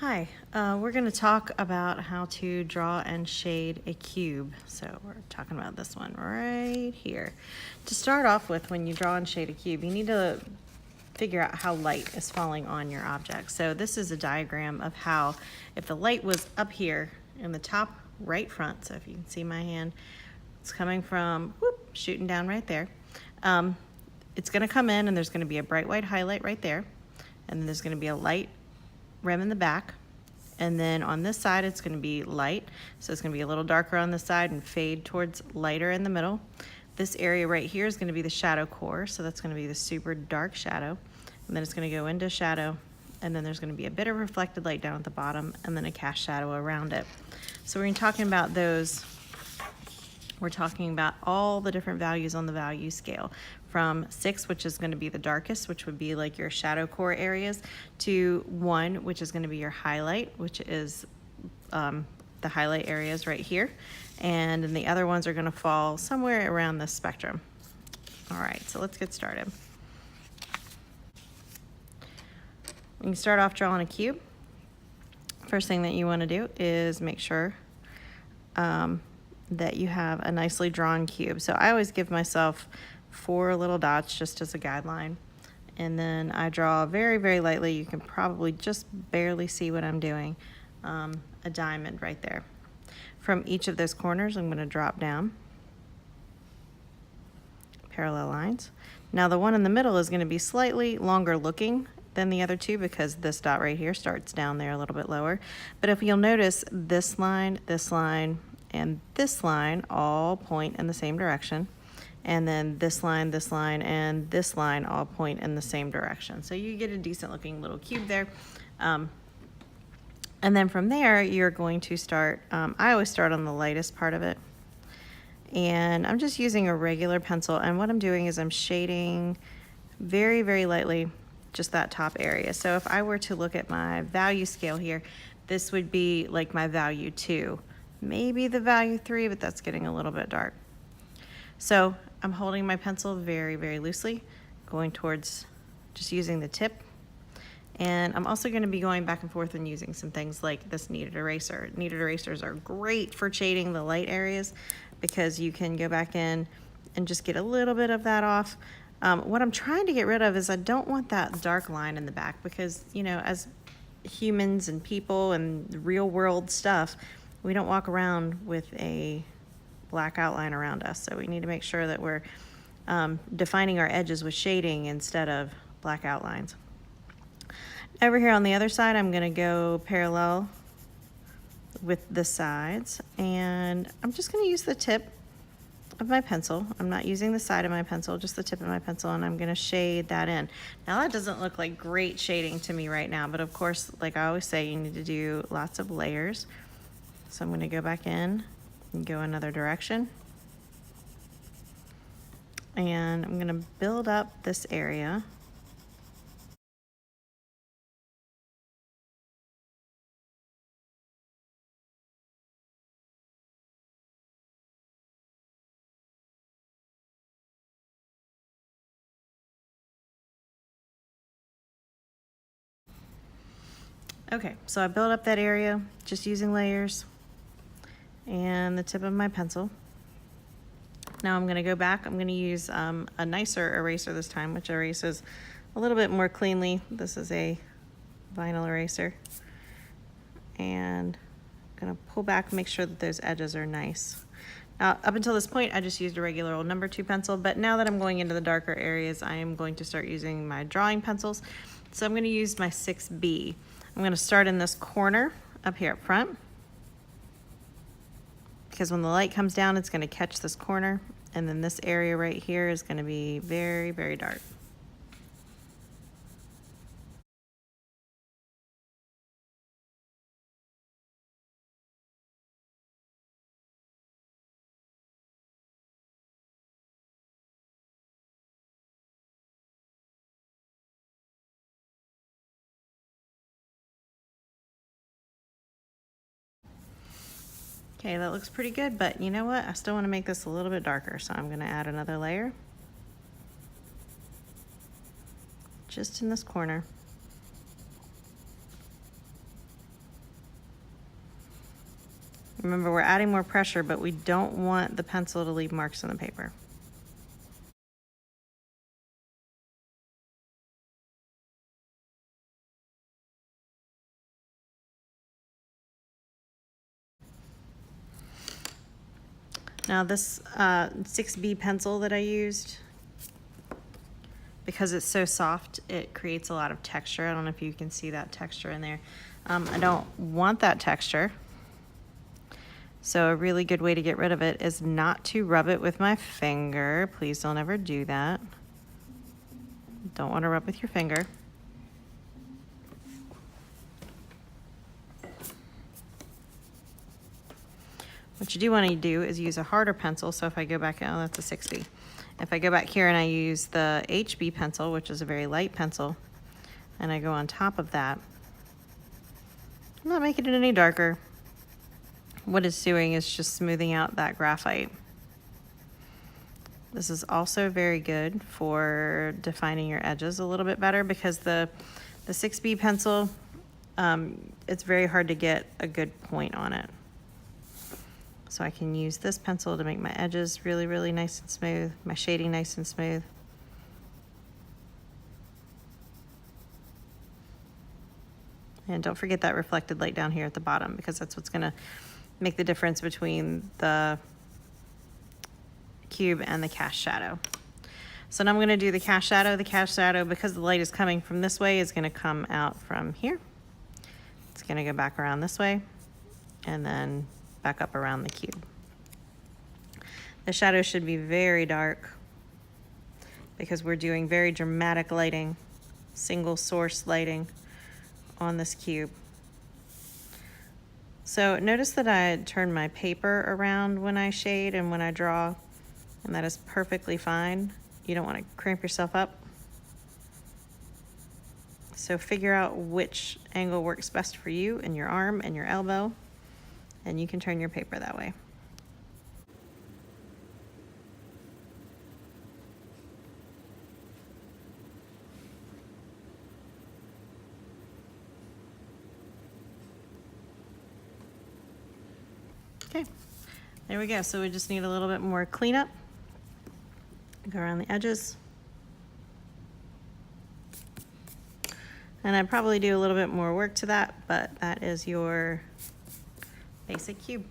Hi, we're going to talk about how to draw and shade a cube. So we're talking about this one right here. To start off with, when you draw and shade a cube, you need to figure out how light is falling on your object. So this is a diagram of how, if the light was up here in the top right front, so if you can see my hand, it's coming from, shooting down right there. It's going to come in and there's going to be a bright white highlight right there. And then there's going to be a light rim in the back, and then on this side it's going to be light, so it's going to be a little darker on this side and fade towards lighter in the middle. This area right here is going to be the shadow core, so that's going to be the super dark shadow, and then it's going to go into shadow, and then there's going to be a bit of reflected light down at the bottom, and then a cast shadow around it. So we're talking about those. We're talking about all the different values on the value scale, from 6, which is going to be the darkest, which would be like your shadow core areas, to 1, which is going to be your highlight, which is the highlight areas right here. And then the other ones are going to fall somewhere around this spectrum. All right, so let's get started. We can start off drawing a cube. First thing that you want to do is make sure that you have a nicely drawn cube. So I always give myself 4 little dots just as a guideline. And then I draw very, very lightly. You can probably just barely see what I'm doing. A diamond right there. From each of those corners, I'm going to drop down parallel lines. Now the one in the middle is going to be slightly longer looking than the other two because this dot right here starts down there a little bit lower. But if you'll notice, this line, and this line all point in the same direction. And then this line, and this line all point in the same direction. So you get a decent looking little cube there. And then from there, you're going to start, I always start on the lightest part of it. And I'm just using a regular pencil. And what I'm doing is I'm shading very, very lightly just that top area. So if I were to look at my value scale here, this would be like my value 2. Maybe the value 3, but that's getting a little bit dark. So I'm holding my pencil very, very loosely, going towards just using the tip. And I'm also going to be going back and forth and using some things like this kneaded eraser. Kneaded erasers are great for shading the light areas because you can go back in and just get a little bit of that off. What I'm trying to get rid of is I don't want that dark line in the back because, you know, as humans and people and real world stuff, we don't walk around with a black outline around us. So we need to make sure that we're defining our edges with shading instead of black outlines. Over here on the other side, I'm going to go parallel with the sides, and I'm just going to use the tip of my pencil. I'm not using the side of my pencil, just the tip of my pencil, and I'm going to shade that in. Now that doesn't look like great shading to me right now, but of course, like I always say, you need to do lots of layers. So I'm going to go back in and go another direction. And I'm going to build up this area. Okay, so I built up that area just using layers and the tip of my pencil. Now I'm going to go back. I'm going to use a nicer eraser this time, which erases a little bit more cleanly. This is a vinyl eraser. And I'm going to pull back, make sure that those edges are nice. Now, up until this point, I just used a regular old number 2 pencil, but now that I'm going into the darker areas, I am going to start using my drawing pencils. So I'm going to use my 6B. I'm going to start in this corner up here up front, because when the light comes down, it's going to catch this corner, and then this area right here is going to be very, very dark. Okay, that looks pretty good, but you know what? I still want to make this a little bit darker, so I'm going to add another layer just in this corner. Remember, we're adding more pressure, but we don't want the pencil to leave marks on the paper. Now this 6B pencil that I used, because it's so soft, it creates a lot of texture. I don't know if you can see that texture in there. I don't want that texture. So a really good way to get rid of it is not to rub it with my finger. Please don't ever do that. Don't want to rub with your finger. What you do want to do is use a harder pencil. So if I go back, oh, that's a 6B. If I go back here and I use the HB pencil, which is a very light pencil, and I go on top of that, I'm not making it any darker. What it's doing is just smoothing out that graphite. This is also very good for defining your edges a little bit better, because the 6B pencil, it's very hard to get a good point on it. So I can use this pencil to make my edges really, really nice and smooth, my shading nice and smooth. And don't forget that reflected light down here at the bottom, because that's what's gonna make the difference between the cube and the cast shadow. So now I'm gonna do the cast shadow. The cast shadow, because the light is coming from this way, is gonna come out from here. It's gonna go back around this way and then back up around the cube. The shadow should be very dark because we're doing very dramatic lighting, single source lighting on this cube. So notice that I turn my paper around when I shade and when I draw, and that is perfectly fine. You don't want to cramp yourself up. So figure out which angle works best for you and your arm and your elbow, and you can turn your paper that way. Okay, there we go. So we just need a little bit more cleanup. Go around the edges. And I'd probably do a little bit more work to that, but that is your basic cube.